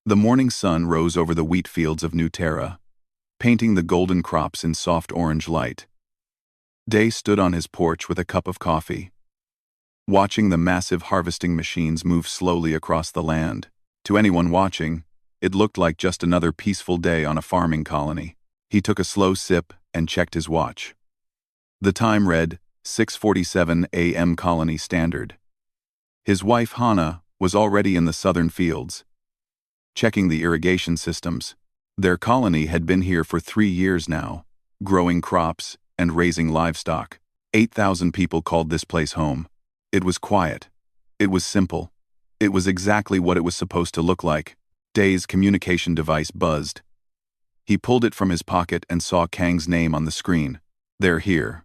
The morning sun rose over the wheat fields of New Terra, painting the golden crops in soft orange light. Day stood on his porch with a cup of coffee, watching the massive harvesting machines move slowly across the land. To anyone watching, it looked like just another peaceful day on a farming colony. He took a slow sip and checked his watch. The time read 6:47 a.m. Colony Standard. His wife Hannah was already in the southern fields, checking the irrigation systems. Their colony had been here for 3 years now, growing crops and raising livestock. 8,000 people called this place home. It was quiet. It was simple. It was exactly what it was supposed to look like. Day's communication device buzzed. He pulled it from his pocket and saw Kang's name on the screen. "They're here."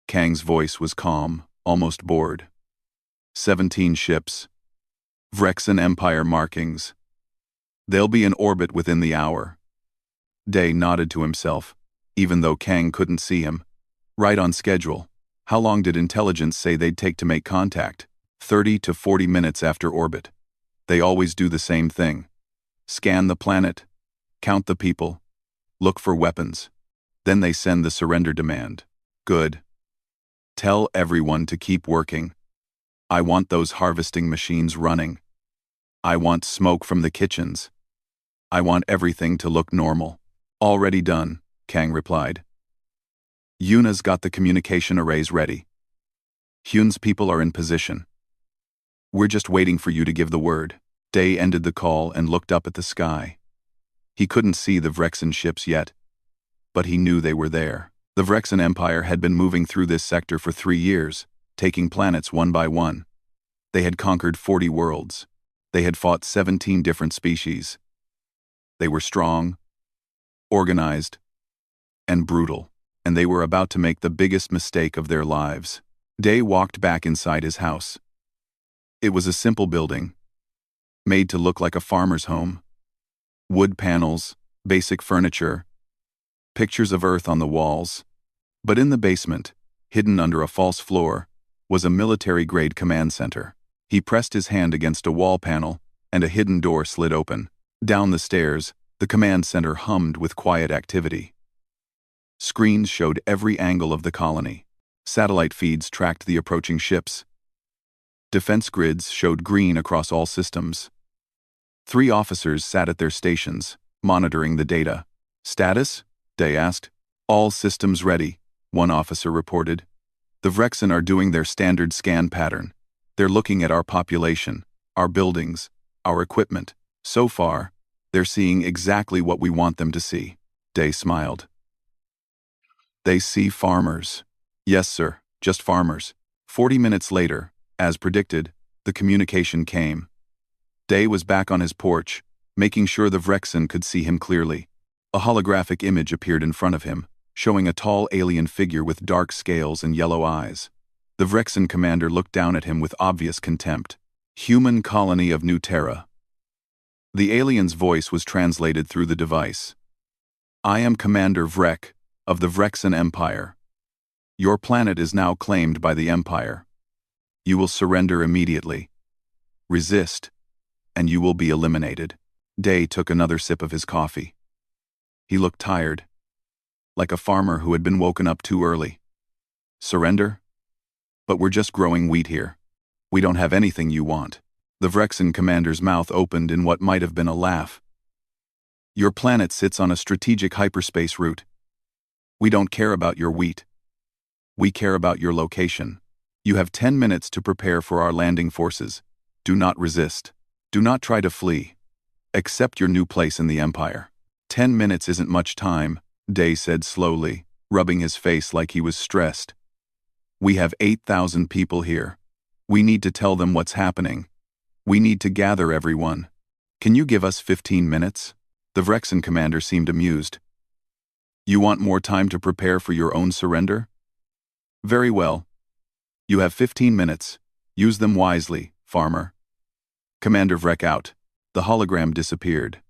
Kang's voice was calm, almost bored. 17 ships. Vrexan Empire markings. They'll be in orbit within the hour. Day nodded to himself, even though Kang couldn't see him. Right on schedule. How long did intelligence say they'd take to make contact? 30 to 40 minutes after orbit. They always do the same thing. Scan the planet, count the people, look for weapons. Then they send the surrender demand. Good. Tell everyone to keep working. I want those harvesting machines running. I want smoke from the kitchens. I want everything to look normal. Already done, Kang replied. Yuna's got the communication arrays ready. Hyun's people are in position. We're just waiting for you to give the word. Day ended the call and looked up at the sky. He couldn't see the Vrexan ships yet, but he knew they were there. The Vrexan Empire had been moving through this sector for 3 years, taking planets one by one. They had conquered 40 worlds. They had fought 17 different species. They were strong, organized, and brutal, and they were about to make the biggest mistake of their lives. Day walked back inside his house. It was a simple building, made to look like a farmer's home. Wood panels, basic furniture, pictures of Earth on the walls. But in the basement, hidden under a false floor, was a military-grade command center. He pressed his hand against a wall panel, and a hidden door slid open. Down the stairs, the command center hummed with quiet activity. Screens showed every angle of the colony. Satellite feeds tracked the approaching ships. Defense grids showed green across all systems. 3 officers sat at their stations, monitoring the data. "Status?" Day asked. "All systems ready," one officer reported. "The Vrexan are doing their standard scan pattern. They're looking at our population, our buildings, our equipment. So far, they're seeing exactly what we want them to see." Day smiled. "They see farmers." "Yes, sir, just farmers." 40 minutes later, as predicted, the communication came. Day was back on his porch, making sure the Vrexan could see him clearly. A holographic image appeared in front of him, showing a tall alien figure with dark scales and yellow eyes. The Vrexan commander looked down at him with obvious contempt. "Human colony of New Terra." The alien's voice was translated through the device. "I am Commander Vrek, of the Vrexan Empire. Your planet is now claimed by the Empire. You will surrender immediately. Resist, and you will be eliminated." Day took another sip of his coffee. He looked tired, like a farmer who had been woken up too early. "Surrender? But we're just growing wheat here. We don't have anything you want." The Vrexan commander's mouth opened in what might have been a laugh. "Your planet sits on a strategic hyperspace route. We don't care about your wheat. We care about your location. You have 10 minutes to prepare for our landing forces. Do not resist. Do not try to flee. Accept your new place in the Empire." 10 minutes isn't much time, Day said slowly, rubbing his face like he was stressed. "We have 8,000 people here. We need to tell them what's happening. We need to gather everyone. Can you give us 15 minutes? The Vrexan commander seemed amused. "You want more time to prepare for your own surrender? Very well. You have 15 minutes. Use them wisely, farmer." Commander Vrek out. The hologram disappeared.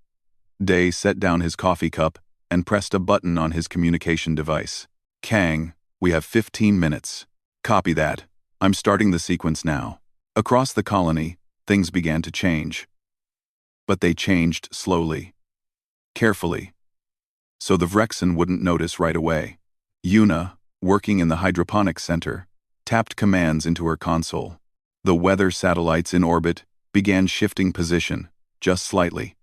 Day set down his coffee cup and pressed a button on his communication device. "Kang, we have 15 minutes. Copy that. I'm starting the sequence now." Across the colony, things began to change. but they changed slowly, carefully, so the Vrexen wouldn't notice right away. Yuna, working in the hydroponics center, tapped commands into her console. The weather satellites in orbit began shifting position, just slightly.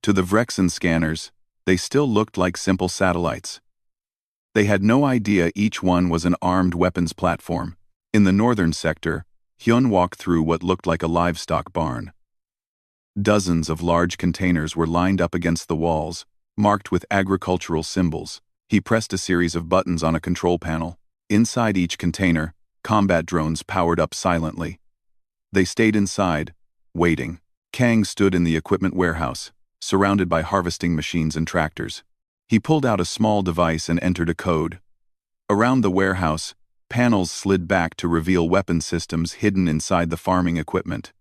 To the Vrexen scanners, they still looked like simple satellites. They had no idea each one was an armed weapons platform. In the northern sector, Hyun walked through what looked like a livestock barn. Dozens of large containers were lined up against the walls, marked with agricultural symbols. He pressed a series of buttons on a control panel. Inside each container, combat drones powered up silently. They stayed inside, waiting. Kang stood in the equipment warehouse, surrounded by harvesting machines and tractors. He pulled out a small device and entered a code. Around the warehouse, panels slid back to reveal weapon systems hidden inside the farming equipment.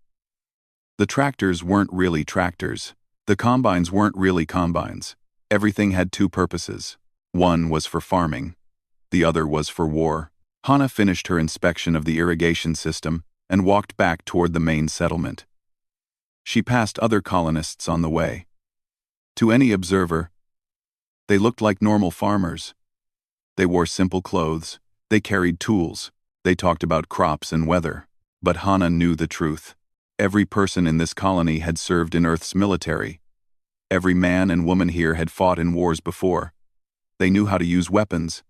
The tractors weren't really tractors. The combines weren't really combines. Everything had two purposes. One was for farming. The other was for war. Hana finished her inspection of the irrigation system and walked back toward the main settlement. She passed other colonists on the way. To any observer, they looked like normal farmers. They wore simple clothes. They carried tools. They talked about crops and weather. But Hana knew the truth. Every person in this colony had served in Earth's military. Every man and woman here had fought in wars before. They knew how to use weapons.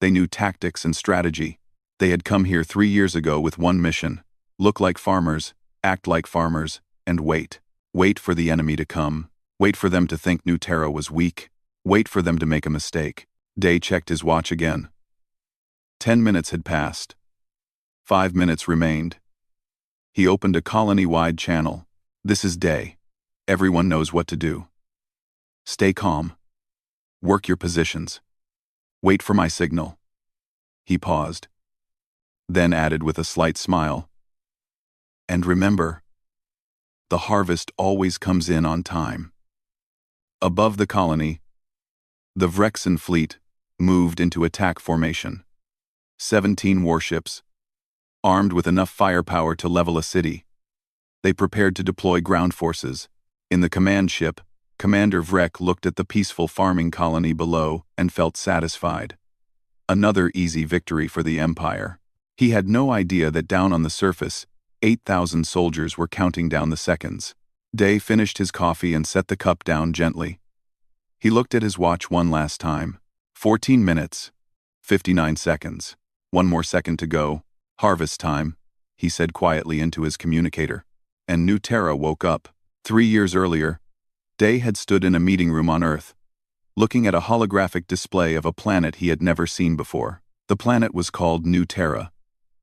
They knew tactics and strategy. They had come here 3 years ago with one mission: look like farmers, act like farmers, and wait. Wait for the enemy to come. Wait for them to think New Terra was weak. Wait for them to make a mistake. Day checked his watch again. 10 minutes had passed. 5 minutes remained. He opened a colony-wide channel. This is Day. Everyone knows what to do. Stay calm. Work your positions. Wait for my signal. He paused, then added with a slight smile. And remember, the harvest always comes in on time. Above the colony, the Vrexen fleet moved into attack formation. 17 warships, armed with enough firepower to level a city. They prepared to deploy ground forces. In the command ship, Commander Vrek looked at the peaceful farming colony below and felt satisfied. Another easy victory for the Empire. He had no idea that down on the surface, 8,000 soldiers were counting down the seconds. Day finished his coffee and set the cup down gently. He looked at his watch one last time. 14 minutes. 59 seconds. One more second to go. Harvest time, he said quietly into his communicator. And New Terra woke up. 3 years earlier, Day had stood in a meeting room on Earth, looking at a holographic display of a planet he had never seen before. The planet was called New Terra,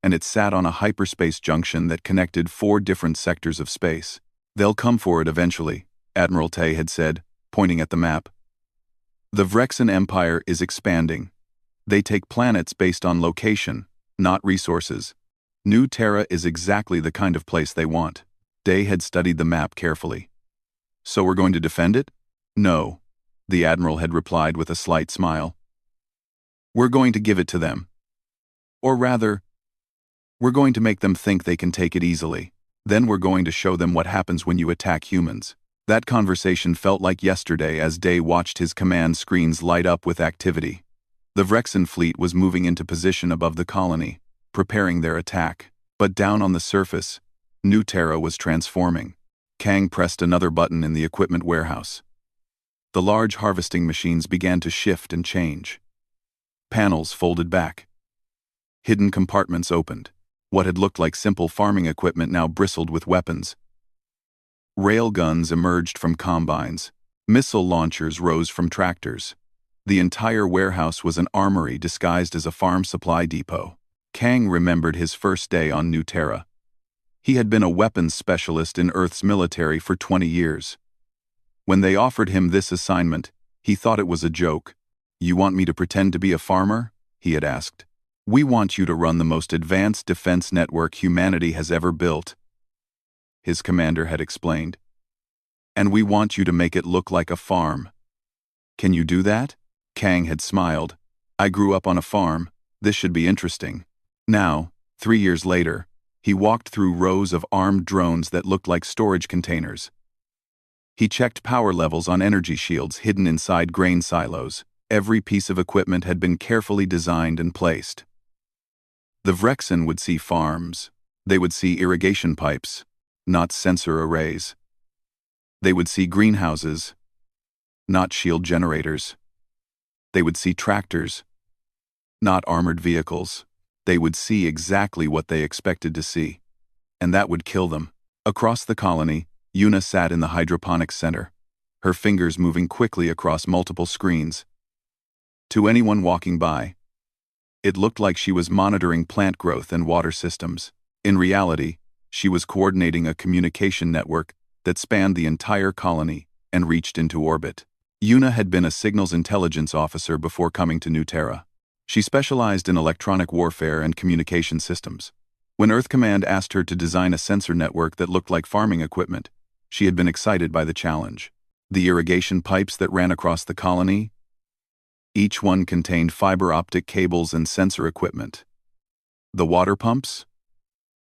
and it sat on a hyperspace junction that connected 4 different sectors of space. They'll come for it eventually, Admiral Tay had said, pointing at the map. The Vrexen Empire is expanding. They take planets based on location, not resources. New Terra is exactly the kind of place they want. Day had studied the map carefully. So we're going to defend it? No, the Admiral had replied with a slight smile. We're going to give it to them. Or rather, we're going to make them think they can take it easily. Then we're going to show them what happens when you attack humans. That conversation felt like yesterday as Day watched his command screens light up with activity. The Vrexen fleet was moving into position above the colony, preparing their attack. But down on the surface, New Terra was transforming. Kang pressed another button in the equipment warehouse. The large harvesting machines began to shift and change. Panels folded back. Hidden compartments opened. What had looked like simple farming equipment now bristled with weapons. Railguns emerged from combines. Missile launchers rose from tractors. The entire warehouse was an armory disguised as a farm supply depot. Kang remembered his first day on New Terra. He had been a weapons specialist in Earth's military for 20 years. When they offered him this assignment, he thought it was a joke. You want me to pretend to be a farmer? He had asked. We want you to run the most advanced defense network humanity has ever built, his commander had explained. And we want you to make it look like a farm. Can you do that? Kang had smiled. I grew up on a farm. This should be interesting. Now, 3 years later, he walked through rows of armed drones that looked like storage containers. He checked power levels on energy shields hidden inside grain silos. Every piece of equipment had been carefully designed and placed. The Vrexen would see farms. They would see irrigation pipes, not sensor arrays. They would see greenhouses, not shield generators. They would see tractors, not armored vehicles. They would see exactly what they expected to see, and that would kill them. Across the colony, Yuna sat in the hydroponics center, her fingers moving quickly across multiple screens. To anyone walking by, it looked like she was monitoring plant growth and water systems. In reality, she was coordinating a communication network that spanned the entire colony and reached into orbit. Yuna had been a signals intelligence officer before coming to New Terra. She specialized in electronic warfare and communication systems. When Earth Command asked her to design a sensor network that looked like farming equipment, she had been excited by the challenge. The irrigation pipes that ran across the colony, each one contained fiber optic cables and sensor equipment. The water pumps?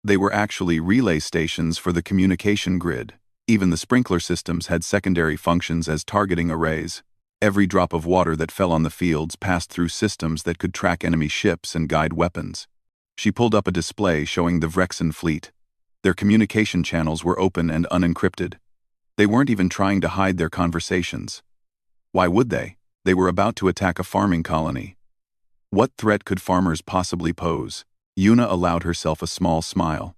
They were actually relay stations for the communication grid. Even the sprinkler systems had secondary functions as targeting arrays. Every drop of water that fell on the fields passed through systems that could track enemy ships and guide weapons. She pulled up a display showing the Vrexen fleet. Their communication channels were open and unencrypted. They weren't even trying to hide their conversations. Why would they? They were about to attack a farming colony. What threat could farmers possibly pose? Yuna allowed herself a small smile.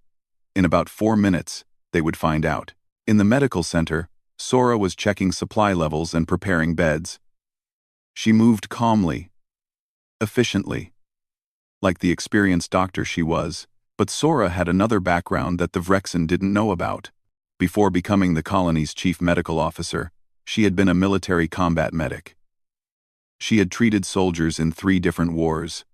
In about 4 minutes, they would find out. In the medical center, Sora was checking supply levels and preparing beds. She moved calmly, efficiently, like the experienced doctor she was, but Sora had another background that the Vrexen didn't know about. Before becoming the colony's chief medical officer, she had been a military combat medic. She had treated soldiers in 3 different wars.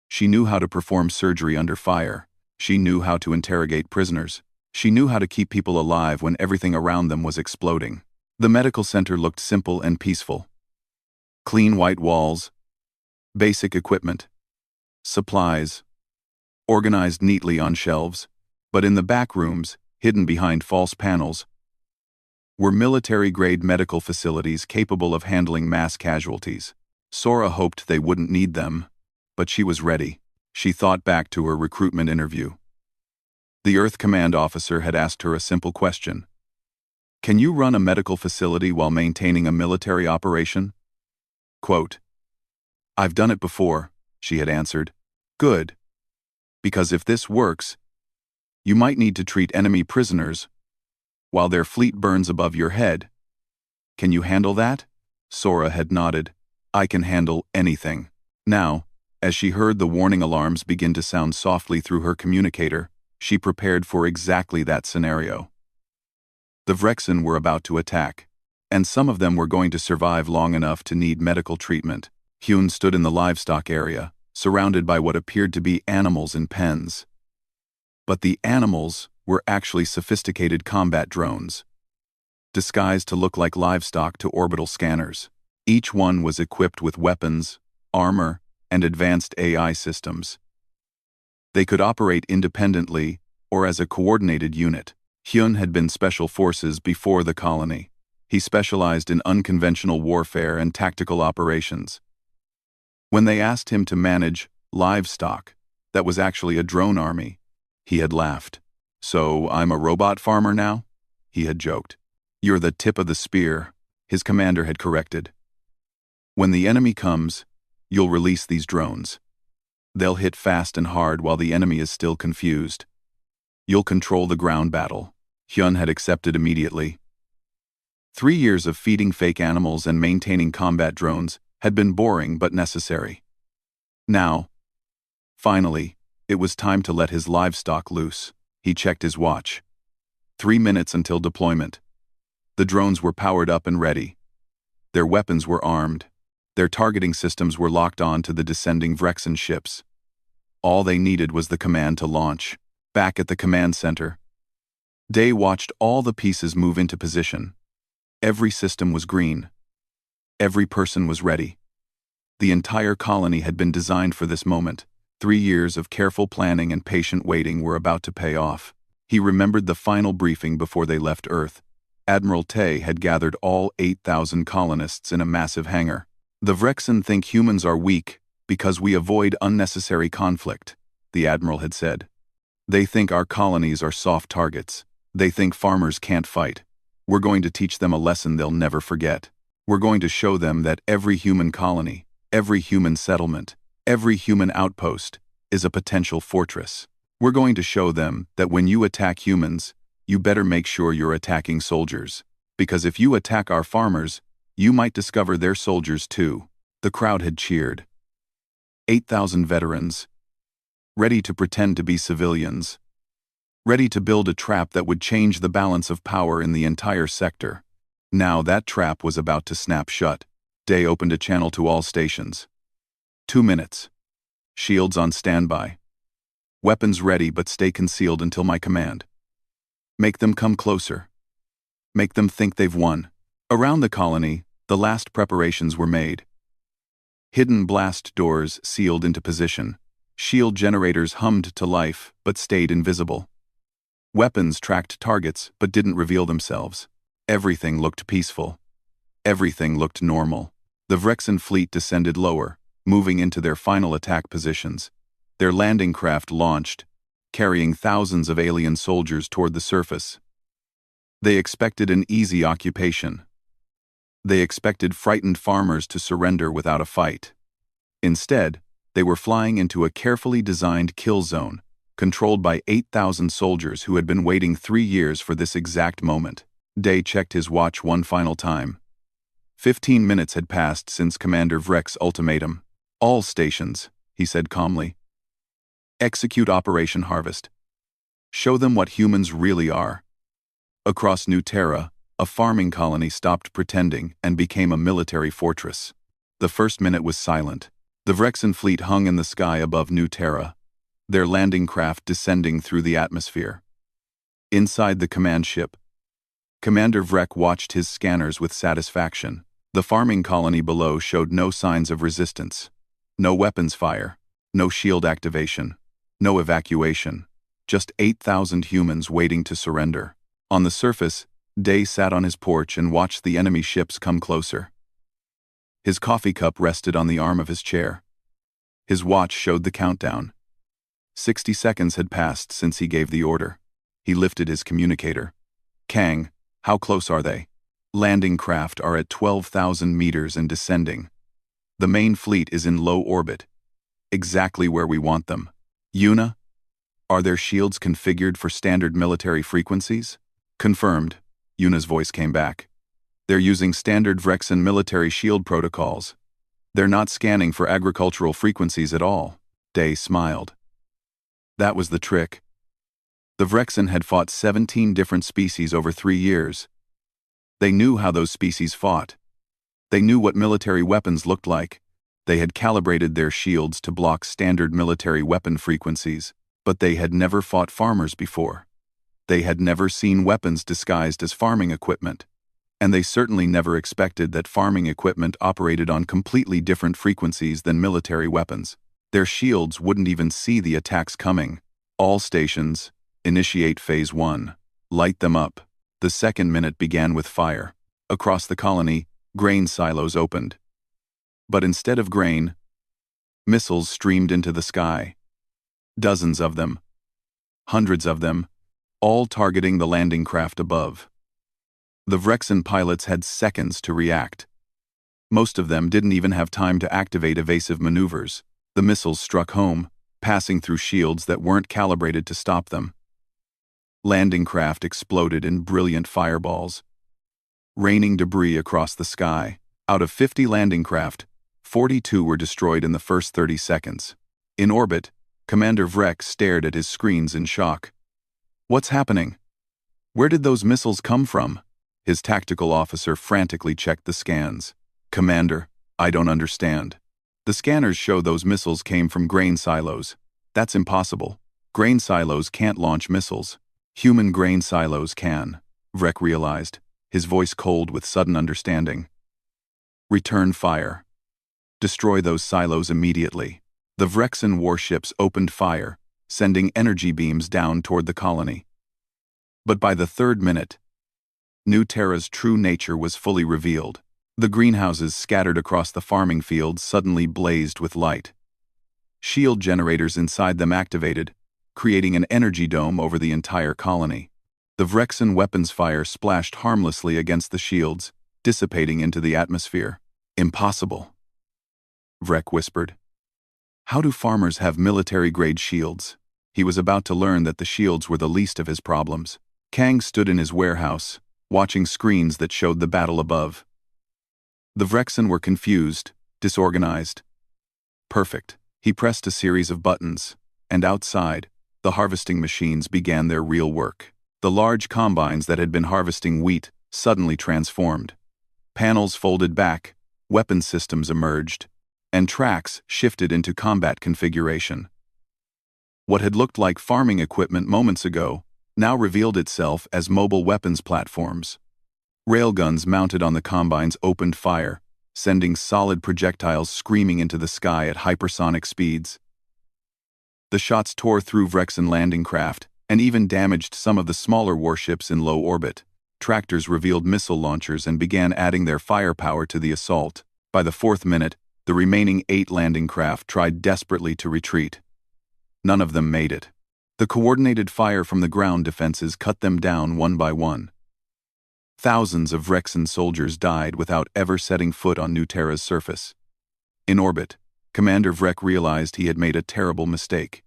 She knew how to perform surgery under fire. She knew how to interrogate prisoners. She knew how to keep people alive when everything around them was exploding. The medical center looked simple and peaceful. Clean white walls, basic equipment, supplies, organized neatly on shelves, but in the back rooms, hidden behind false panels, were military-grade medical facilities capable of handling mass casualties. Sora hoped they wouldn't need them, but she was ready. She thought back to her recruitment interview. The Earth Command officer had asked her a simple question. Can you run a medical facility while maintaining a military operation? Quote, I've done it before, she had answered. Good. Because if this works, you might need to treat enemy prisoners while their fleet burns above your head. Can you handle that? Sora had nodded. I can handle anything. Now, as she heard the warning alarms begin to sound softly through her communicator, she prepared for exactly that scenario. The Vrexen were about to attack, and some of them were going to survive long enough to need medical treatment. Hyun stood in the livestock area, surrounded by what appeared to be animals in pens. But the animals were actually sophisticated combat drones, disguised to look like livestock to orbital scanners. Each one was equipped with weapons, armor, and advanced AI systems. They could operate independently or as a coordinated unit. Hyun had been special forces before the colony. He specialized in unconventional warfare and tactical operations. When they asked him to manage livestock that was actually a drone army, he had laughed. So I'm a robot farmer now? He had joked. You're the tip of the spear, his commander had corrected. When the enemy comes, you'll release these drones. They'll hit fast and hard while the enemy is still confused. You'll control the ground battle. Hyun had accepted immediately. 3 years of feeding fake animals and maintaining combat drones had been boring but necessary. Now, finally, it was time to let his livestock loose. He checked his watch. 3 minutes until deployment. The drones were powered up and ready. Their weapons were armed. Their targeting systems were locked on to the descending Vrexen ships. All they needed was the command to launch. Back at the command center, Day watched all the pieces move into position. Every system was green. Every person was ready. The entire colony had been designed for this moment. 3 years of careful planning and patient waiting were about to pay off. He remembered the final briefing before they left Earth. Admiral Tay had gathered all 8,000 colonists in a massive hangar. "The Vrexen think humans are weak because we avoid unnecessary conflict," the Admiral had said. "They think our colonies are soft targets. They think farmers can't fight. We're going to teach them a lesson they'll never forget. We're going to show them that every human colony, every human settlement, every human outpost is a potential fortress. We're going to show them that when you attack humans, you better make sure you're attacking soldiers. Because if you attack our farmers, you might discover they're soldiers too." The crowd had cheered. 8,000 veterans, ready to pretend to be civilians, ready to build a trap that would change the balance of power in the entire sector. Now that trap was about to snap shut. Day opened a channel to all stations. 2 minutes. Shields on standby. Weapons ready, but stay concealed until my command. Make them come closer. Make them think they've won. Around the colony, the last preparations were made. Hidden blast doors sealed into position. Shield generators hummed to life, but stayed invisible. Weapons tracked targets, but didn't reveal themselves. Everything looked peaceful. Everything looked normal. The Vrexen fleet descended lower, moving into their final attack positions. Their landing craft launched, carrying thousands of alien soldiers toward the surface. They expected an easy occupation. They expected frightened farmers to surrender without a fight. Instead, they were flying into a carefully designed kill zone, controlled by 8,000 soldiers who had been waiting 3 years for this exact moment. Day checked his watch one final time. 15 minutes had passed since Commander Vrek's ultimatum. "All stations," he said calmly. "Execute Operation Harvest. Show them what humans really are." Across New Terra, a farming colony stopped pretending and became a military fortress. The first minute was silent. The Vrexen fleet hung in the sky above New Terra, their landing craft descending through the atmosphere. Inside the command ship, Commander Vrek watched his scanners with satisfaction. The farming colony below showed no signs of resistance. No weapons fire, no shield activation, no evacuation. Just 8,000 humans waiting to surrender. On the surface, Day sat on his porch and watched the enemy ships come closer. His coffee cup rested on the arm of his chair. His watch showed the countdown. 60 seconds had passed since he gave the order. He lifted his communicator. "Kang, how close are they?" "Landing craft are at 12,000 meters and descending. The main fleet is in low orbit. Exactly where we want them." "Yuna, are their shields configured for standard military frequencies?" "Confirmed," Yuna's voice came back. "They're using standard Vrexen military shield protocols. They're not scanning for agricultural frequencies at all." Day smiled. That was the trick. The Vrexen had fought 17 different species over 3 years. They knew how those species fought. They knew what military weapons looked like. They had calibrated their shields to block standard military weapon frequencies, but they had never fought farmers before. They had never seen weapons disguised as farming equipment. And they certainly never expected that farming equipment operated on completely different frequencies than military weapons. Their shields wouldn't even see the attacks coming. "All stations, initiate Phase 1. Light them up." The second minute began with fire. Across the colony, grain silos opened. But instead of grain, missiles streamed into the sky. Dozens of them. Hundreds of them, all targeting the landing craft above. The Vrexen pilots had seconds to react. Most of them didn't even have time to activate evasive maneuvers. The missiles struck home, passing through shields that weren't calibrated to stop them. Landing craft exploded in brilliant fireballs, raining debris across the sky. Out of 50 landing craft, 42 were destroyed in the first 30 seconds. In orbit, Commander Vrek stared at his screens in shock. "What's happening? Where did those missiles come from?" His tactical officer frantically checked the scans. "Commander, I don't understand. The scanners show those missiles came from grain silos. That's impossible. Grain silos can't launch missiles. Human grain silos can," Vrek realized, his voice cold with sudden understanding. "Return fire. Destroy those silos immediately." The Vrexen warships opened fire, sending energy beams down toward the colony. But by the third minute, New Terra's true nature was fully revealed. The greenhouses scattered across the farming fields suddenly blazed with light. Shield generators inside them activated, creating an energy dome over the entire colony. The Vrexen weapons fire splashed harmlessly against the shields, dissipating into the atmosphere. Impossible, Vrek whispered. How do farmers have military-grade shields? He was about to learn that the shields were the least of his problems. Kang stood in his warehouse, watching screens that showed the battle above. The Vrexen were confused, disorganized. Perfect. He pressed a series of buttons, and outside, the harvesting machines began their real work. The large combines that had been harvesting wheat suddenly transformed. Panels folded back, weapon systems emerged, and tracks shifted into combat configuration. What had looked like farming equipment moments ago now revealed itself as mobile weapons platforms. Railguns mounted on the combines opened fire, sending solid projectiles screaming into the sky at hypersonic speeds. The shots tore through Vrexen landing craft and even damaged some of the smaller warships in low orbit. Tractors revealed missile launchers and began adding their firepower to the assault. By the 4th minute, the remaining 8 landing craft tried desperately to retreat. None of them made it. The coordinated fire from the ground defenses cut them down one by one. Thousands of Vrexen soldiers died without ever setting foot on New Terra's surface. In orbit, Commander Vrek realized he had made a terrible mistake.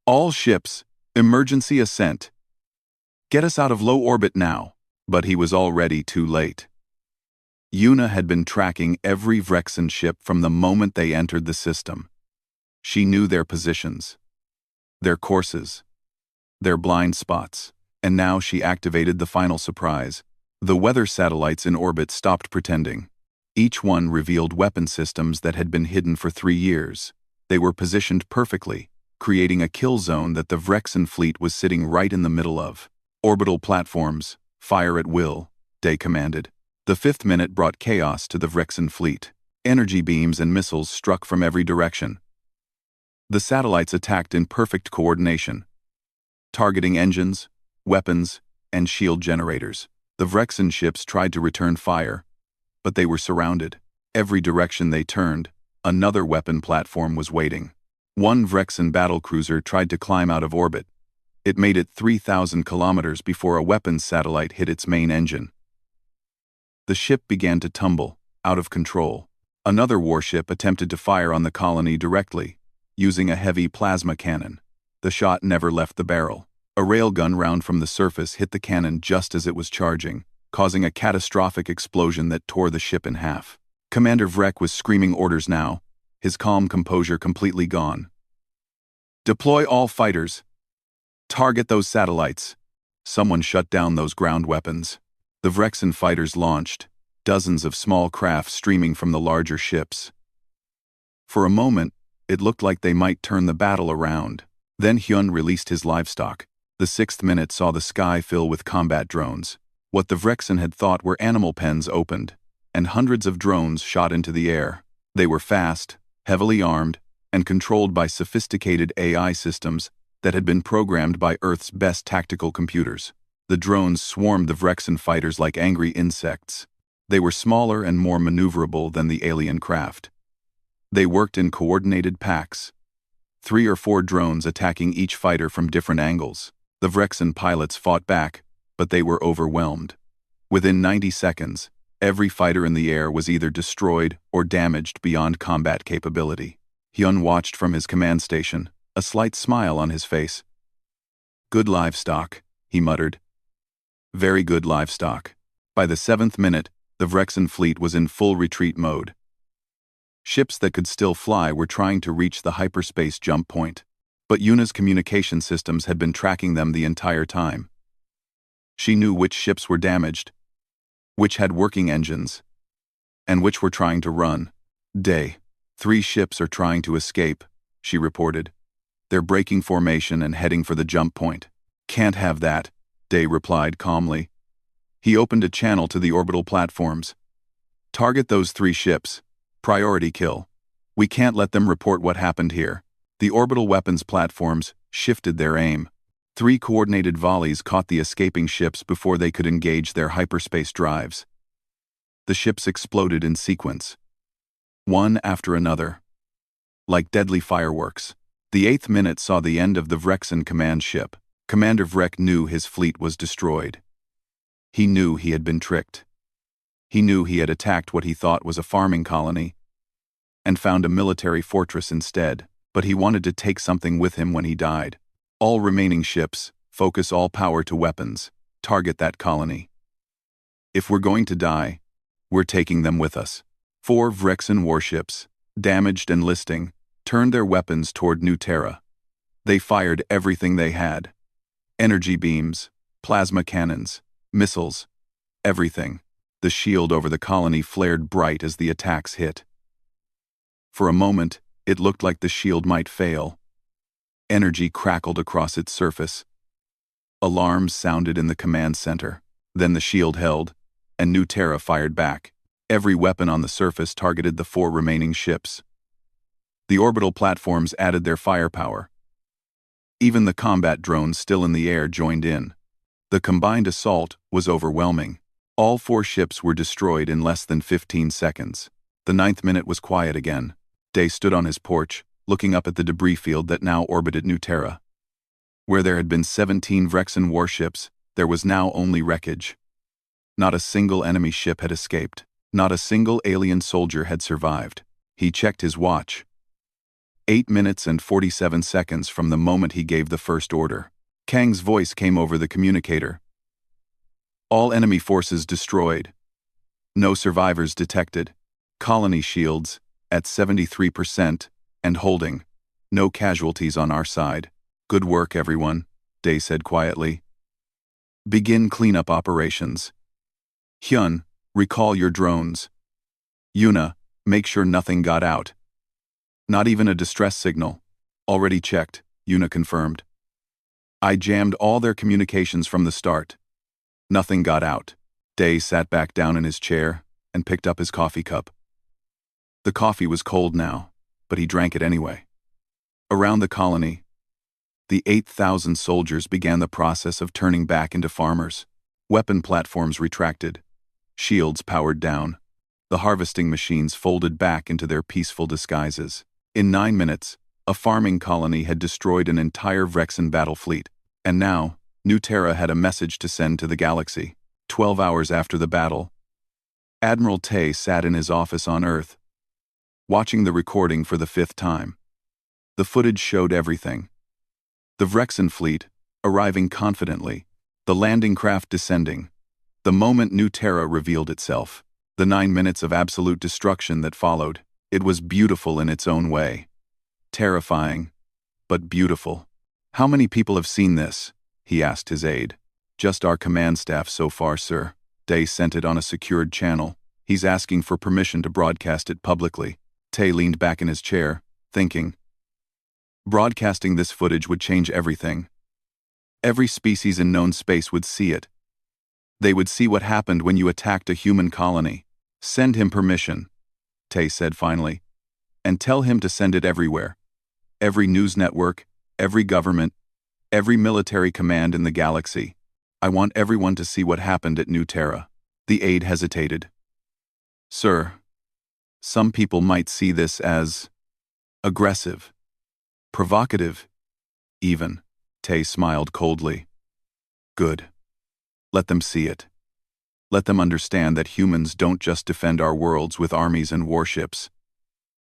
All ships, emergency ascent. Get us out of low orbit now. But he was already too late. Yuna had been tracking every Vrexen ship from the moment they entered the system. She knew their positions, their courses, their blind spots. And now she activated the final surprise. The weather satellites in orbit stopped pretending. Each one revealed weapon systems that had been hidden for 3 years. They were positioned perfectly, creating a kill zone that the Vrexen fleet was sitting right in the middle of. Orbital platforms, fire at will, Day commanded. The 5th minute brought chaos to the Vrexen fleet. Energy beams and missiles struck from every direction. The satellites attacked in perfect coordination, targeting engines, weapons, and shield generators. The Vrexen ships tried to return fire, but they were surrounded. Every direction they turned, another weapon platform was waiting. One Vrexen battlecruiser tried to climb out of orbit. It made it 3,000 kilometers before a weapons satellite hit its main engine. The ship began to tumble, out of control. Another warship attempted to fire on the colony directly, using a heavy plasma cannon. The shot never left the barrel. A railgun round from the surface hit the cannon just as it was charging, causing a catastrophic explosion that tore the ship in half. Commander Vrek was screaming orders now, his calm composure completely gone. Deploy all fighters. Target those satellites. Someone shut down those ground weapons. The Vrexen fighters launched, dozens of small craft streaming from the larger ships. For a moment, it looked like they might turn the battle around. Then Hyun released his livestock. The 6th minute saw the sky fill with combat drones. What the Vrexen had thought were animal pens opened, and hundreds of drones shot into the air. They were fast, heavily armed, and controlled by sophisticated AI systems that had been programmed by Earth's best tactical computers. The drones swarmed the Vrexen fighters like angry insects. They were smaller and more maneuverable than the alien craft. They worked in coordinated packs, 3 or 4 drones attacking each fighter from different angles. The Vrexen pilots fought back, but they were overwhelmed. Within 90 seconds, every fighter in the air was either destroyed or damaged beyond combat capability. Hyun watched from his command station, a slight smile on his face. Good livestock, he muttered. Very good livestock. By the 7th minute, the Vrexen fleet was in full retreat mode. Ships that could still fly were trying to reach the hyperspace jump point, but Yuna's communication systems had been tracking them the entire time. She knew which ships were damaged, which had working engines, and which were trying to run. Day, 3 ships are trying to escape, she reported. They're breaking formation and heading for the jump point. Can't have that, Day replied calmly. He opened a channel to the orbital platforms. Target those 3 ships. Priority kill. We can't let them report what happened here. The orbital weapons platforms shifted their aim. 3 coordinated volleys caught the escaping ships before they could engage their hyperspace drives. The ships exploded in sequence, one after another, like deadly fireworks. The 8th minute saw the end of the Vrexen command ship. Commander Vrek knew his fleet was destroyed. He knew he had been tricked. He knew he had attacked what he thought was a farming colony and found a military fortress instead, but he wanted to take something with him when he died. All remaining ships, focus all power to weapons, target that colony. If we're going to die, we're taking them with us. 4 Vrexen warships, damaged and listing, turned their weapons toward New Terra. They fired everything they had. Energy beams, plasma cannons, missiles, everything. The shield over the colony flared bright as the attacks hit. For a moment, it looked like the shield might fail. Energy crackled across its surface. Alarms sounded in the command center. Then the shield held, and New Terra fired back. Every weapon on the surface targeted the 4 remaining ships. The orbital platforms added their firepower. Even the combat drones still in the air joined in. The combined assault was overwhelming. All 4 ships were destroyed in less than 15 seconds. The 9th minute was quiet again. Day stood on his porch, looking up at the debris field that now orbited New Terra. Where there had been 17 Vrexen warships, there was now only wreckage. Not a single enemy ship had escaped. Not a single alien soldier had survived. He checked his watch. 8 minutes and 47 seconds from the moment he gave the first order. Kang's voice came over the communicator. All enemy forces destroyed. No survivors detected. Colony shields, at 73%, and holding. No casualties on our side. Good work, everyone, Day said quietly. Begin cleanup operations. Hyun, recall your drones. Yuna, make sure nothing got out. Not even a distress signal. Already checked, Yuna confirmed. I jammed all their communications from the start. Nothing got out. Day sat back down in his chair and picked up his coffee cup. The coffee was cold now, but he drank it anyway. Around the colony, the 8,000 soldiers began the process of turning back into farmers. Weapon platforms retracted. Shields powered down. The harvesting machines folded back into their peaceful disguises. In 9 minutes, a farming colony had destroyed an entire Vrexen battle fleet. And now, New Terra had a message to send to the galaxy. 12 hours after the battle, Admiral Tay sat in his office on Earth, watching the recording for the 5th time. The footage showed everything. The Vrexen fleet, arriving confidently, the landing craft descending. The moment New Terra revealed itself, the 9 minutes of absolute destruction that followed, it was beautiful in its own way. Terrifying, but beautiful. How many people have seen this? He asked his aide. Just our command staff so far, sir. Day sent it on a secured channel. He's asking for permission to broadcast it publicly. Tay leaned back in his chair, thinking. Broadcasting this footage would change everything. Every species in known space would see it. They would see what happened when you attacked a human colony. Send him permission, Tay said finally. And tell him to send it everywhere. Every news network, every government, every military command in the galaxy. I want everyone to see what happened at New Terra. The aide hesitated. Sir, some people might see this as aggressive, provocative, even. Tay smiled coldly. Good. Let them see it. Let them understand that humans don't just defend our worlds with armies and warships.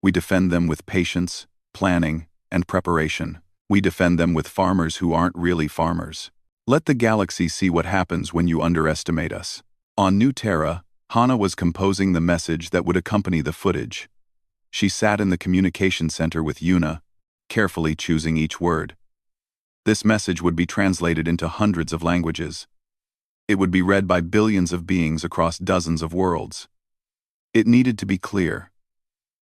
We defend them with patience, planning, and preparation. We defend them with farmers who aren't really farmers. Let the galaxy see what happens when you underestimate us. On New Terra, Hana was composing the message that would accompany the footage. She sat in the communication center with Yuna, carefully choosing each word. This message would be translated into hundreds of languages. It would be read by billions of beings across dozens of worlds. It needed to be clear.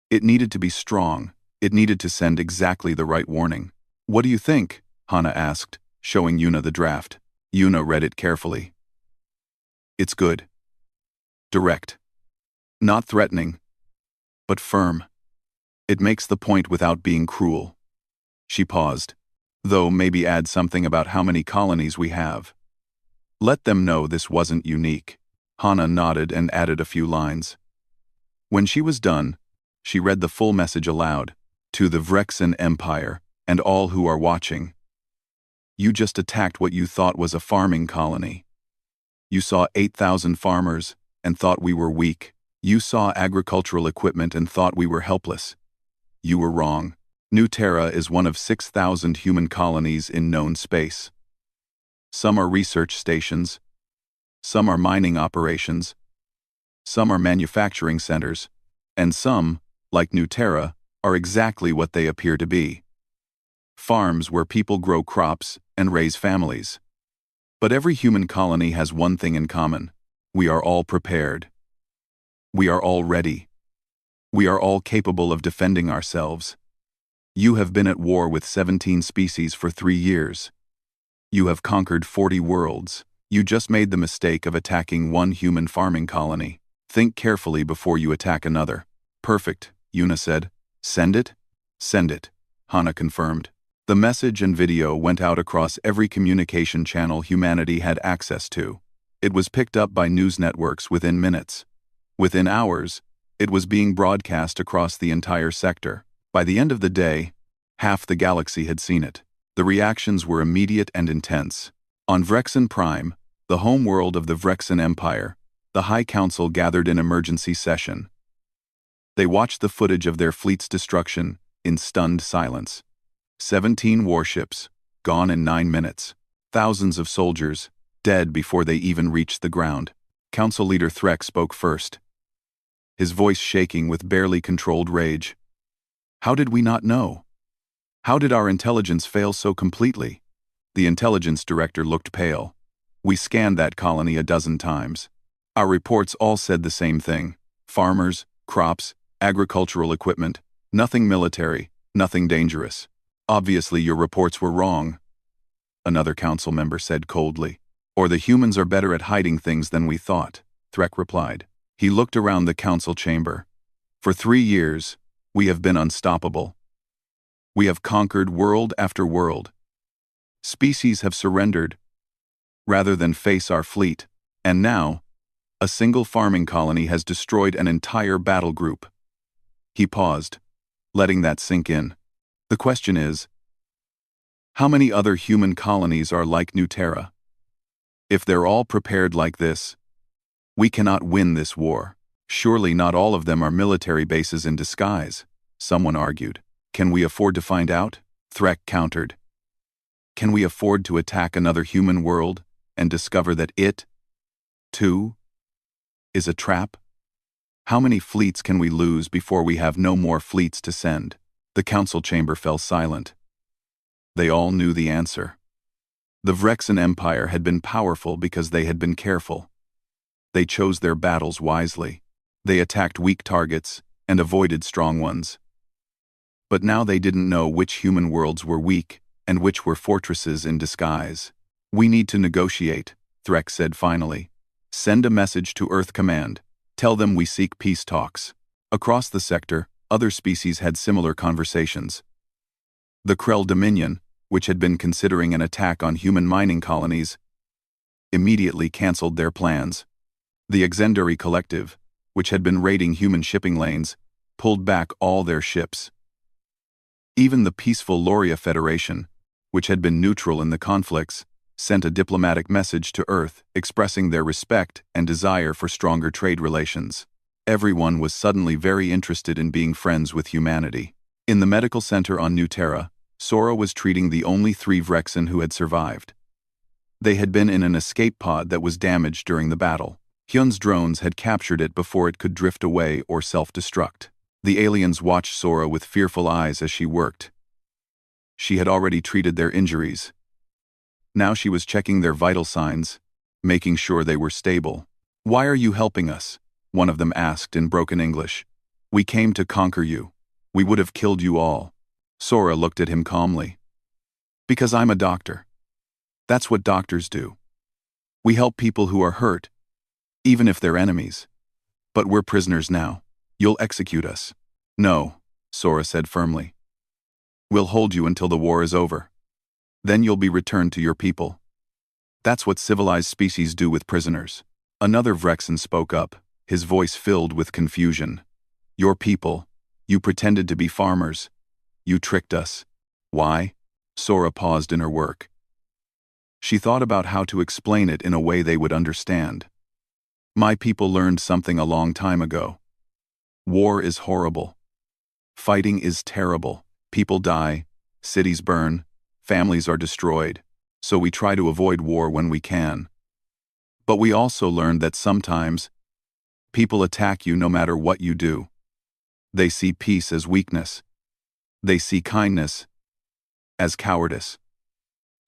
It needed to be strong. It needed to send exactly the right warning. What do you think? Hana asked, showing Yuna the draft. Yuna read it carefully. It's good. Direct. Not threatening, but firm. It makes the point without being cruel. She paused. Though maybe add something about how many colonies we have. Let them know this wasn't unique. Hana nodded and added a few lines. When she was done, she read the full message aloud. To the Vrexen Empire, and all who are watching. You just attacked what you thought was a farming colony. You saw 8,000 farmers, and thought we were weak. You saw agricultural equipment and thought we were helpless. You were wrong. New Terra is one of 6,000 human colonies in known space. Some are research stations. Some are mining operations. Some are manufacturing centers. And some, like New Terra, are exactly what they appear to be. Farms where people grow crops and raise families. But every human colony has one thing in common. We are all prepared. We are all ready. We are all capable of defending ourselves. You have been at war with 17 species for 3 years. You have conquered 40 worlds. You just made the mistake of attacking one human farming colony. Think carefully before you attack another. Perfect, Yuna said. Send it? Send it, Hana confirmed. The message and video went out across every communication channel humanity had access to. It was picked up by news networks within minutes. Within hours, it was being broadcast across the entire sector. By the end of the day, half the galaxy had seen it. The reactions were immediate and intense. On Vrexen Prime, the home world of the Vrexen Empire, the High Council gathered in emergency session. They watched the footage of their fleet's destruction in stunned silence. 17 warships, gone in 9 minutes. Thousands of soldiers, dead before they even reached the ground. Council leader Threk spoke first, his voice shaking with barely controlled rage. How did we not know? How did our intelligence fail so completely? The intelligence director looked pale. We scanned that colony a dozen times. Our reports all said the same thing. Farmers, crops, agricultural equipment, nothing military, nothing dangerous. Obviously your reports were wrong, another council member said coldly. Or the humans are better at hiding things than we thought, Threk replied. He looked around the council chamber. For 3 years, we have been unstoppable. We have conquered world after world. Species have surrendered, rather than face our fleet. And now, a single farming colony has destroyed an entire battle group. He paused, letting that sink in. The question is, how many other human colonies are like New Terra? If they're all prepared like this, we cannot win this war. Surely not all of them are military bases in disguise, someone argued. Can we afford to find out? Threk countered. Can we afford to attack another human world and discover that it, too, is a trap? How many fleets can we lose before we have no more fleets to send? The council chamber fell silent. They all knew the answer. The Vrexen Empire had been powerful because they had been careful. They chose their battles wisely. They attacked weak targets and avoided strong ones. But now they didn't know which human worlds were weak and which were fortresses in disguise. We need to negotiate, Threk said finally. Send a message to Earth Command. Tell them we seek peace talks. Across the sector, other species had similar conversations. The Krell Dominion, which had been considering an attack on human mining colonies, immediately cancelled their plans. The Exenduri Collective, which had been raiding human shipping lanes, pulled back all their ships. Even the peaceful Loria Federation, which had been neutral in the conflicts, sent a diplomatic message to Earth expressing their respect and desire for stronger trade relations. Everyone was suddenly very interested in being friends with humanity. In the medical center on New Terra, Sora was treating the only 3 Vrexen who had survived. They had been in an escape pod that was damaged during the battle. Hyun's drones had captured it before it could drift away or self-destruct. The aliens watched Sora with fearful eyes as she worked. She had already treated their injuries. Now she was checking their vital signs, making sure they were stable. "Why are you helping us?" one of them asked in broken English. "We came to conquer you. We would have killed you all." Sora looked at him calmly. "Because I'm a doctor. That's what doctors do. We help people who are hurt, even if they're enemies. But we're prisoners now. You'll execute us." "No," Sora said firmly. "We'll hold you until the war is over." Then you'll be returned to your people. That's what civilized species do with prisoners. Another Vrexen spoke up, his voice filled with confusion. Your people. You pretended to be farmers. You tricked us. Why? Sora paused in her work. She thought about how to explain it in a way they would understand. My people learned something a long time ago. War is horrible. Fighting is terrible. People die, cities burn, families are destroyed, so we try to avoid war when we can. But we also learned that sometimes, people attack you no matter what you do. They see peace as weakness. They see kindness as cowardice.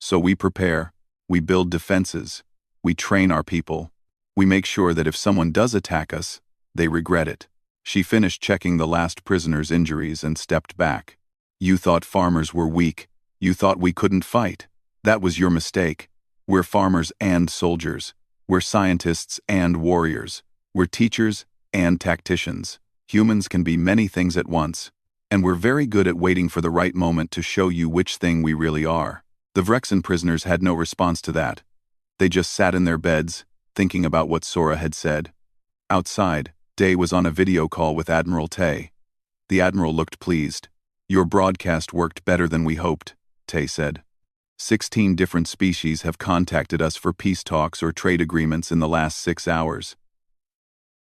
So we prepare, we build defenses, we train our people, we make sure that if someone does attack us, they regret it. She finished checking the last prisoner's injuries and stepped back. You thought farmers were weak. You thought we couldn't fight. That was your mistake. We're farmers and soldiers. We're scientists and warriors. We're teachers and tacticians. Humans can be many things at once, and we're very good at waiting for the right moment to show you which thing we really are. The Vrexen prisoners had no response to that. They just sat in their beds, thinking about what Sora had said. Outside, Day was on a video call with Admiral Tay. The Admiral looked pleased. Your broadcast worked better than we hoped, Tay said. 16 different species have contacted us for peace talks or trade agreements in the last 6 hours.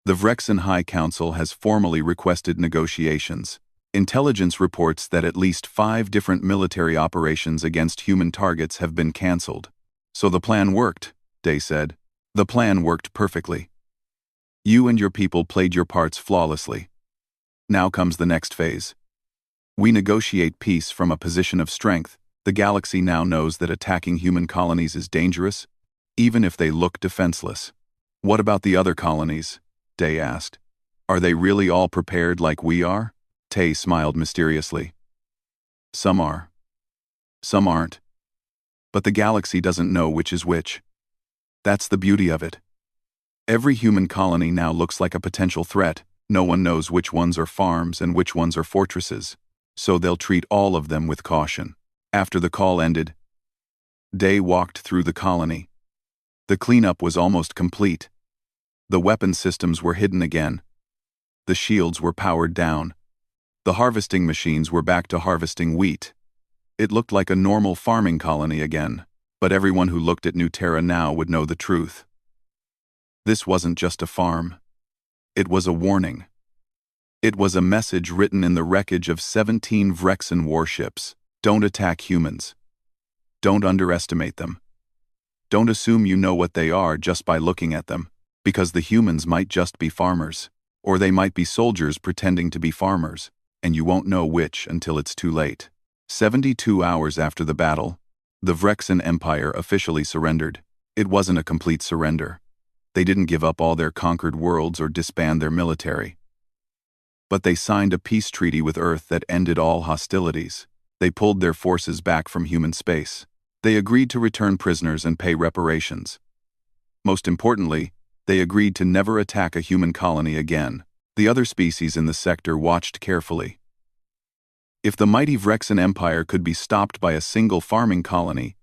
The Vrexen High Council has formally requested negotiations. Intelligence reports that at least 5 different military operations against human targets have been cancelled. So the plan worked, Day said. The plan worked perfectly. You and your people played your parts flawlessly. Now comes the next phase. We negotiate peace from a position of strength. The galaxy now knows that attacking human colonies is dangerous, even if they look defenseless. What about the other colonies? Day asked. Are they really all prepared like we are? Tay smiled mysteriously. Some are. Some aren't. But the galaxy doesn't know which is which. That's the beauty of it. Every human colony now looks like a potential threat. No one knows which ones are farms and which ones are fortresses, so they'll treat all of them with caution. After the call ended, Day walked through the colony. The cleanup was almost complete. The weapon systems were hidden again. The shields were powered down. The harvesting machines were back to harvesting wheat. It looked like a normal farming colony again, but everyone who looked at New Terra now would know the truth. This wasn't just a farm. It was a warning. It was a message written in the wreckage of 17 Vrexen warships. Don't attack humans. Don't underestimate them. Don't assume you know what they are just by looking at them, because the humans might just be farmers, or they might be soldiers pretending to be farmers, and you won't know which until it's too late. 72 hours after the battle, the Vrexen Empire officially surrendered. It wasn't a complete surrender. They didn't give up all their conquered worlds or disband their military. But they signed a peace treaty with Earth that ended all hostilities. They pulled their forces back from human space. They agreed to return prisoners and pay reparations. Most importantly, they agreed to never attack a human colony again. The other species in the sector watched carefully. If the mighty Vrexen Empire could be stopped by a single farming colony,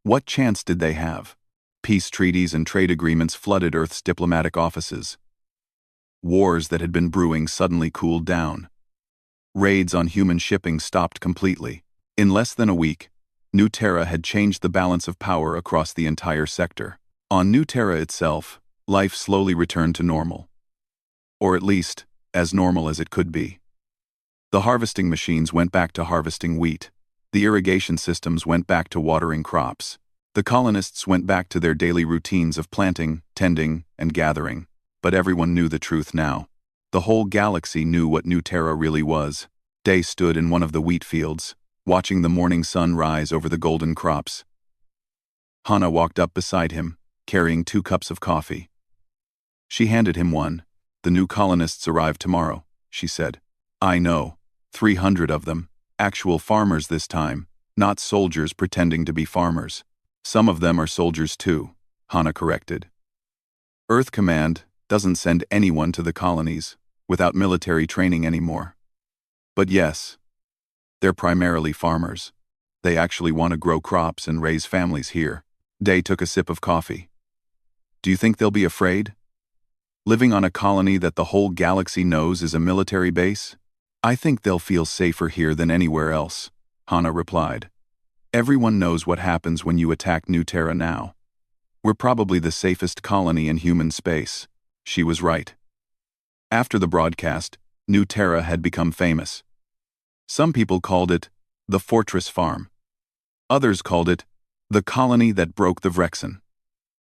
what chance did they have? Peace treaties and trade agreements flooded Earth's diplomatic offices. Wars that had been brewing suddenly cooled down. Raids on human shipping stopped completely. In less than a week, New Terra had changed the balance of power across the entire sector. On New Terra itself, life slowly returned to normal. Or at least, as normal as it could be. The harvesting machines went back to harvesting wheat. The irrigation systems went back to watering crops. The colonists went back to their daily routines of planting, tending, and gathering. But everyone knew the truth now. The whole galaxy knew what New Terra really was. Day stood in one of the wheat fields, watching the morning sun rise over the golden crops. Hana walked up beside him, carrying 2 cups of coffee. She handed him one. The new colonists arrive tomorrow, she said. I know. 300 of them. Actual farmers this time, not soldiers pretending to be farmers. Some of them are soldiers too, Hana corrected. Earth Command doesn't send anyone to the colonies without military training anymore. But yes, they're primarily farmers. They actually want to grow crops and raise families here. Day took a sip of coffee. Do you think they'll be afraid? Living on a colony that the whole galaxy knows is a military base? I think they'll feel safer here than anywhere else, Hana replied. Everyone knows what happens when you attack New Terra now. We're probably the safest colony in human space. She was right. After the broadcast, New Terra had become famous. Some people called it the Fortress Farm. Others called it the colony that broke the Vrexen.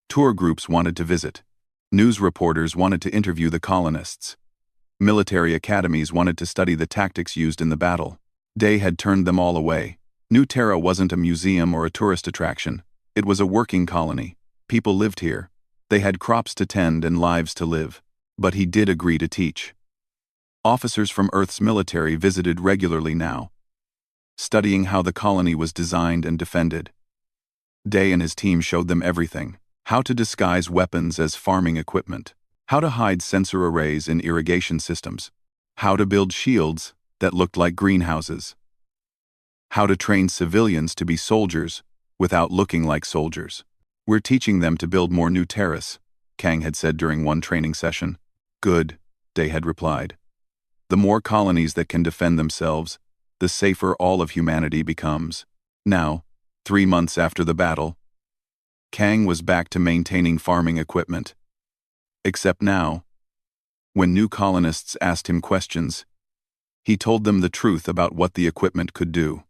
Tour groups wanted to visit. News reporters wanted to interview the colonists. Military academies wanted to study the tactics used in the battle. Day had turned them all away. New Terra wasn't a museum or a tourist attraction. It was a working colony. People lived here. They had crops to tend and lives to live. But he did agree to teach. Officers from Earth's military visited regularly now, studying how the colony was designed and defended. Day and his team showed them everything: how to disguise weapons as farming equipment, how to hide sensor arrays in irrigation systems, how to build shields that looked like greenhouses, how to train civilians to be soldiers without looking like soldiers. We're teaching them to build more new terrace, Kang had said during one training session. Good, Day had replied. The more colonies that can defend themselves, the safer all of humanity becomes. Now, 3 months after the battle, Kang was back to maintaining farming equipment. Except now, when new colonists asked him questions, he told them the truth about what the equipment could do.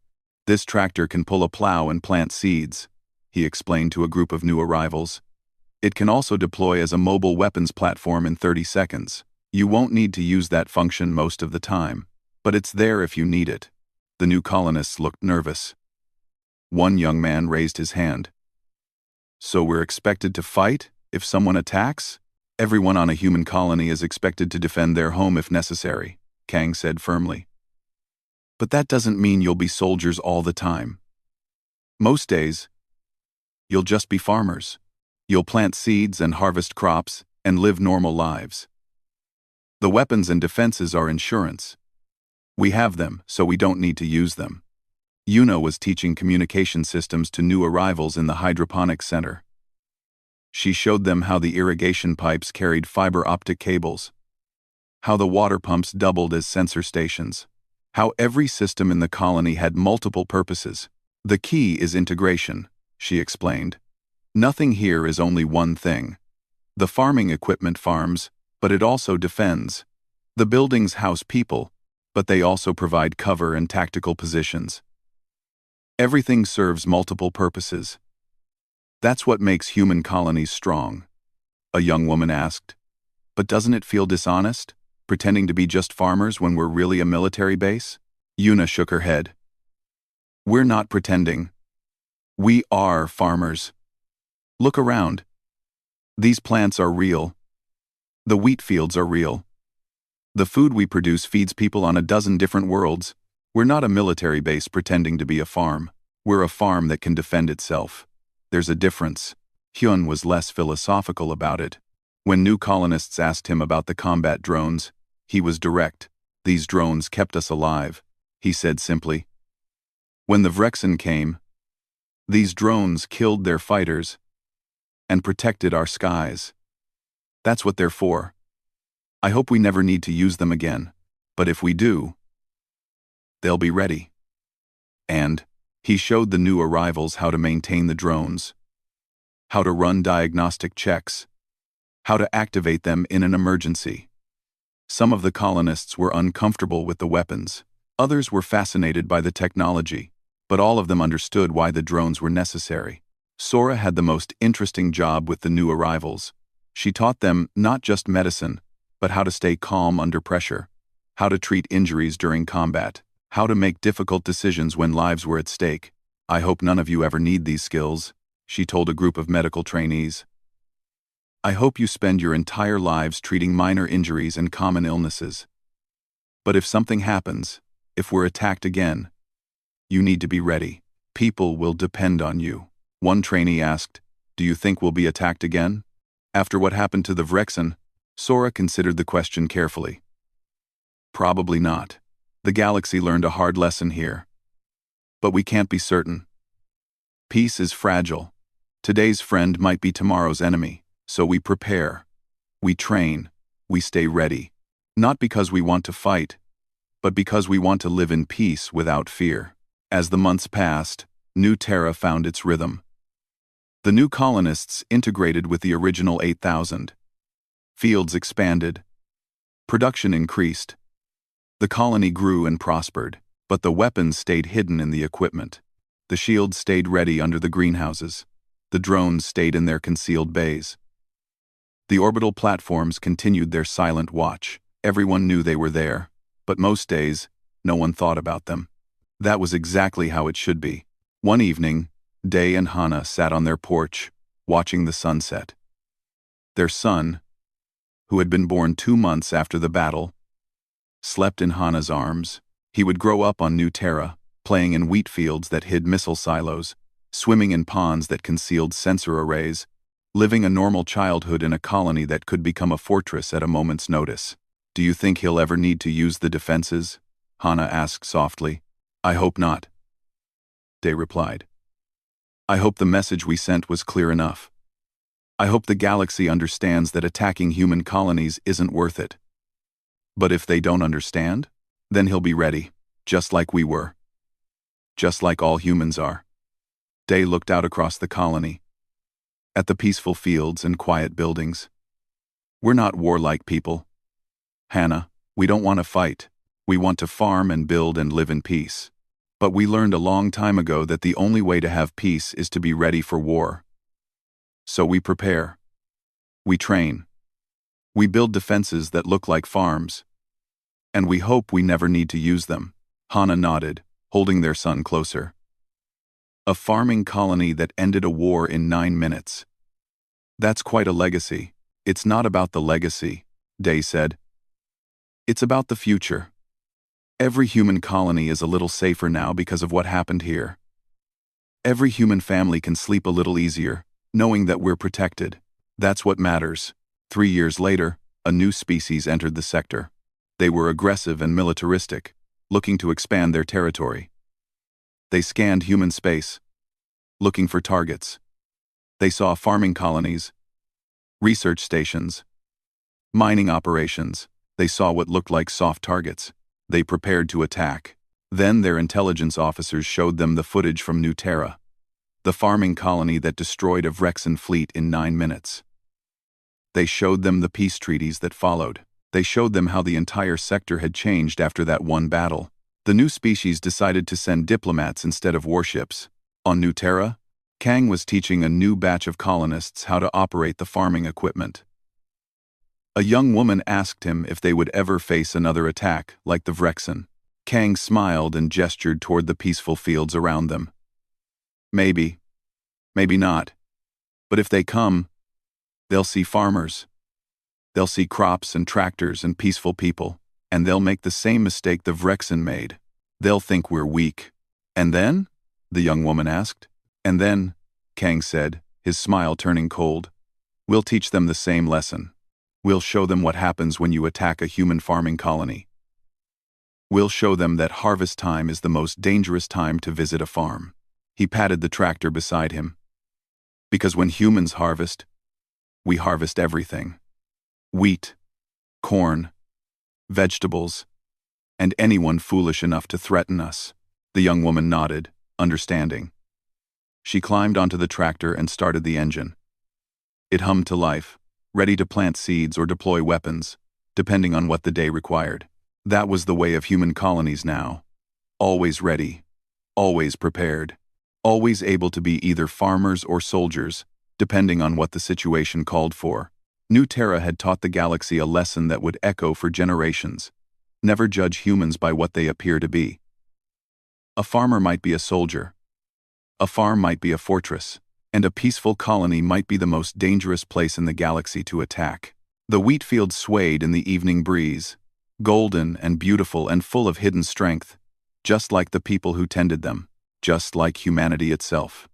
This tractor can pull a plow and plant seeds, he explained to a group of new arrivals. It can also deploy as a mobile weapons platform in 30 seconds. You won't need to use that function most of the time, but it's there if you need it. The new colonists looked nervous. One young man raised his hand. So we're expected to fight if someone attacks? Everyone on a human colony is expected to defend their home if necessary, Kang said firmly. But that doesn't mean you'll be soldiers all the time. Most days, you'll just be farmers. You'll plant seeds and harvest crops and live normal lives. The weapons and defenses are insurance. We have them, so we don't need to use them. Yuna was teaching communication systems to new arrivals in the hydroponics center. She showed them how the irrigation pipes carried fiber optic cables, how the water pumps doubled as sensor stations, how every system in the colony had multiple purposes. The key is integration, she explained. Nothing here is only one thing. The farming equipment farms, but it also defends. The buildings house people, but they also provide cover and tactical positions. Everything serves multiple purposes. That's what makes human colonies strong, a young woman asked. But doesn't it feel dishonest, pretending to be just farmers when we're really a military base? Yuna shook her head. We're not pretending. We are farmers. Look around. These plants are real. The wheat fields are real. The food we produce feeds people on a dozen different worlds. We're not a military base pretending to be a farm. We're a farm that can defend itself. There's a difference. Hyun was less philosophical about it. When new colonists asked him about the combat drones, he was direct. These drones kept us alive, he said simply. When the Vrexen came, these drones killed their fighters and protected our skies. That's what they're for. I hope we never need to use them again, but if we do, they'll be ready. And he showed the new arrivals how to maintain the drones, how to run diagnostic checks, how to activate them in an emergency. Some of the colonists were uncomfortable with the weapons. Others were fascinated by the technology, but all of them understood why the drones were necessary. Sora had the most interesting job with the new arrivals. She taught them not just medicine, but how to stay calm under pressure, how to treat injuries during combat, how to make difficult decisions when lives were at stake. I hope none of you ever need these skills, she told a group of medical trainees. I hope you spend your entire lives treating minor injuries and common illnesses. But if something happens, if we're attacked again, you need to be ready. People will depend on you. One trainee asked, do you think we'll be attacked again? After what happened to the Vrexen, Sora considered the question carefully. Probably not. The galaxy learned a hard lesson here. But we can't be certain. Peace is fragile. Today's friend might be tomorrow's enemy, so we prepare. We train. We stay ready. Not because we want to fight, but because we want to live in peace without fear. As the months passed, New Terra found its rhythm. The new colonists integrated with the original 8,000. Fields expanded. Production increased. The colony grew and prospered, but the weapons stayed hidden in the equipment. The shields stayed ready under the greenhouses. The drones stayed in their concealed bays. The orbital platforms continued their silent watch. Everyone knew they were there, but most days, no one thought about them. That was exactly how it should be. One evening, Day and Hana sat on their porch, watching the sunset. Their son, who had been born 2 months after the battle, slept in Hana's arms. He would grow up on New Terra, playing in wheat fields that hid missile silos, swimming in ponds that concealed sensor arrays, living a normal childhood in a colony that could become a fortress at a moment's notice. "Do you think he'll ever need to use the defenses?" Hana asked softly. "I hope not," Day replied. "I hope the message we sent was clear enough. I hope the galaxy understands that attacking human colonies isn't worth it. But if they don't understand, then he'll be ready, just like we were. Just like all humans are." Day looked out across the colony, at the peaceful fields and quiet buildings. "We're not warlike people, Hana. We don't want to fight. We want to farm and build and live in peace. But we learned a long time ago that the only way to have peace is to be ready for war. So we prepare. We train. We build defenses that look like farms. And we hope we never need to use them." Hana nodded, holding their son closer. "A farming colony that ended a war in 9 minutes. That's quite a legacy." "It's not about the legacy," Day said. "It's about the future. Every human colony is a little safer now because of what happened here. Every human family can sleep a little easier, knowing that we're protected. That's what matters." 3 years later, a new species entered the sector. They were aggressive and militaristic, looking to expand their territory. They scanned human space, looking for targets. They saw farming colonies, research stations, mining operations. They saw what looked like soft targets. They prepared to attack. Then their intelligence officers showed them the footage from New Terra, the farming colony that destroyed a Vrexan fleet in 9 minutes. They showed them the peace treaties that followed. They showed them how the entire sector had changed after that one battle. The new species decided to send diplomats instead of warships. On New Terra, Kang was teaching a new batch of colonists how to operate the farming equipment. A young woman asked him if they would ever face another attack like the Vrexan. Kang smiled and gestured toward the peaceful fields around them. "Maybe. Maybe not. But if they come, they'll see farmers. They'll see crops and tractors and peaceful people, and they'll make the same mistake the Vrexan made. They'll think we're weak." "And then?" the young woman asked. "And then," Kang said, his smile turning cold, "we'll teach them the same lesson. We'll show them what happens when you attack a human farming colony. We'll show them that harvest time is the most dangerous time to visit a farm." He patted the tractor beside him. "Because when humans harvest, we harvest everything. Wheat, corn, vegetables, and anyone foolish enough to threaten us." The young woman nodded, understanding. She climbed onto the tractor and started the engine. It hummed to life, ready to plant seeds or deploy weapons, depending on what the day required. That was the way of human colonies now. Always ready, always prepared, always able to be either farmers or soldiers, depending on what the situation called for. New Terra had taught the galaxy a lesson that would echo for generations. Never judge humans by what they appear to be. A farmer might be a soldier. A farm might be a fortress. And a peaceful colony might be the most dangerous place in the galaxy to attack. The wheat fields swayed in the evening breeze, golden and beautiful and full of hidden strength, just like the people who tended them, just like humanity itself.